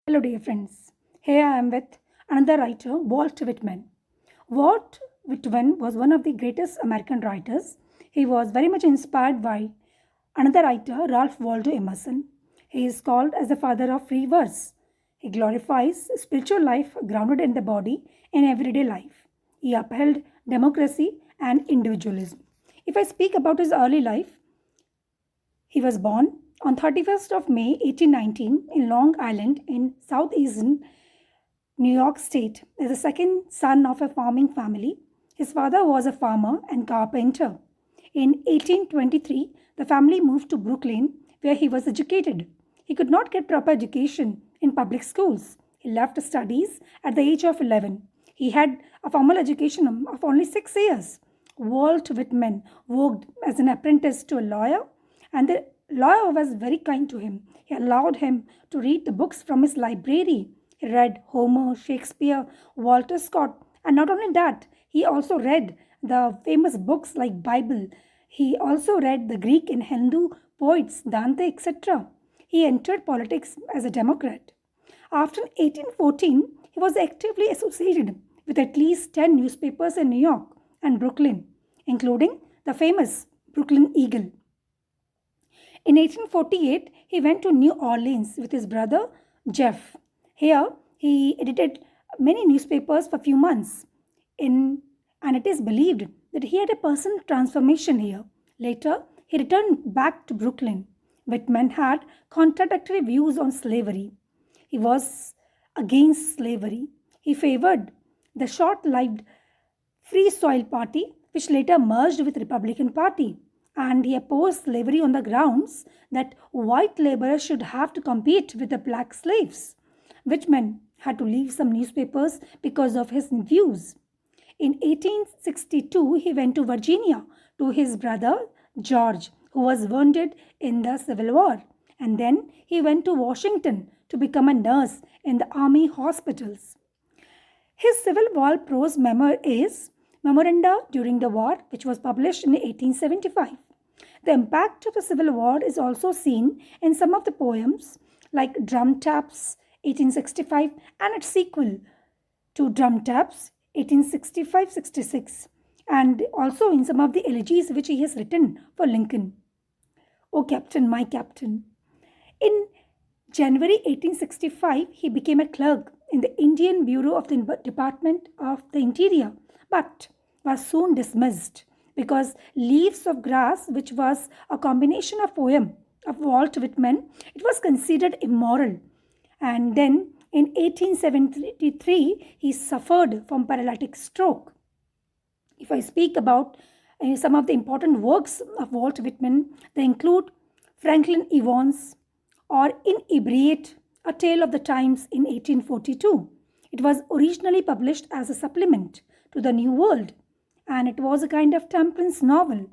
Hello, dear friends. Here I am with another writer, Walt Whitman. Walt Whitman was one of the greatest American writers. He was very much inspired by another writer, Ralph Waldo Emerson. He is called as the father of free verse. He glorifies spiritual life grounded in the body in everyday life. He upheld democracy and individualism. If I speak about his early life, he was born on 31st of May 1819 in Long Island in southeastern New York State as the second son of a farming family. His father was a farmer and carpenter. In 1823, the family moved to Brooklyn where he was educated. He could not get proper education in public schools. He left studies at the age of 11. He had a formal education of only 6 years. Walt Whitman worked as an apprentice to a lawyer, and the lawyer was very kind to him. He allowed him to read the books from his library. He read Homer, Shakespeare, Walter Scott, and not only that, he also read the famous books like Bible. He also read the Greek and Hindu poets, Dante, etc. He entered politics as a Democrat. After 1814, he was actively associated with at least 10 newspapers in New York and Brooklyn, including the famous Brooklyn Eagle. In 1848, he went to New Orleans with his brother Jeff. Here, he edited many newspapers for a few months, and it is believed that he had a personal transformation here. Later, he returned back to Brooklyn. Whitman had contradictory views on slavery. He was against slavery. He favored the short-lived Free Soil Party, which later merged with Republican Party, and he opposed slavery on the grounds that white laborers should have to compete with the black slaves. Whitman had to leave some newspapers because of his views. In 1862, he went to Virginia to his brother George, who was wounded in the Civil War, and then he went to Washington to become a nurse in the army hospitals. His Civil War prose memoir is Memoranda During the War, which was published in 1875. The impact of the Civil War is also seen in some of the poems like Drum Taps, 1865, and its sequel to Drum Taps, 1865-66, and also in some of the elegies which he has written for Lincoln. O Captain, my Captain. In January 1865, he became a clerk in the Indian Bureau of the Department of the Interior, but was soon dismissed because Leaves of Grass, which was a combination of poem of Walt Whitman, it was considered immoral. And then in 1873, he suffered from paralytic stroke. If I speak about some of the important works of Walt Whitman, they include Franklin Evans or Inebriate, A Tale of the Times in 1842. It was originally published as a supplement to the New World, and it was a kind of temperance novel.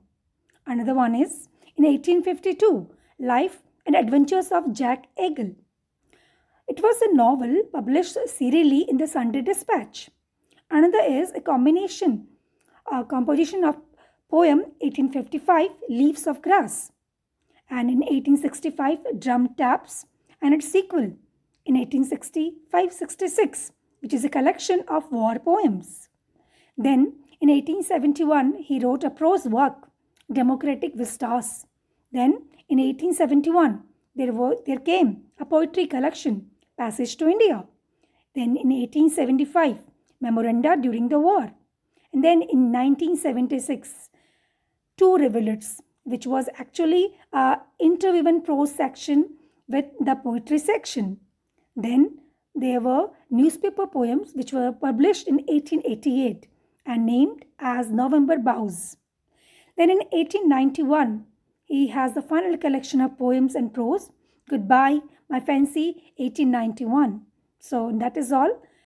Another one is in 1852, Life and Adventures of Jack Eagle. It was a novel published serially in the Sunday Dispatch. Another is a composition of poem 1855, Leaves of Grass, and in 1865, Drum Taps, and its sequel in 1865-66, which is a collection of war poems. Then in 1871, he wrote a prose work, Democratic Vistas. Then in 1871, there came a poetry collection, Passage to India. Then in 1875, Memoranda During the War. And then in 1976, Two Rivulets, which was actually an interwoven prose section with the poetry section. Then there were newspaper poems which were published in 1888 and named as November Boughs. Then in 1891, he has the final collection of poems and prose, Goodbye, My Fancy, 1891. So that is all.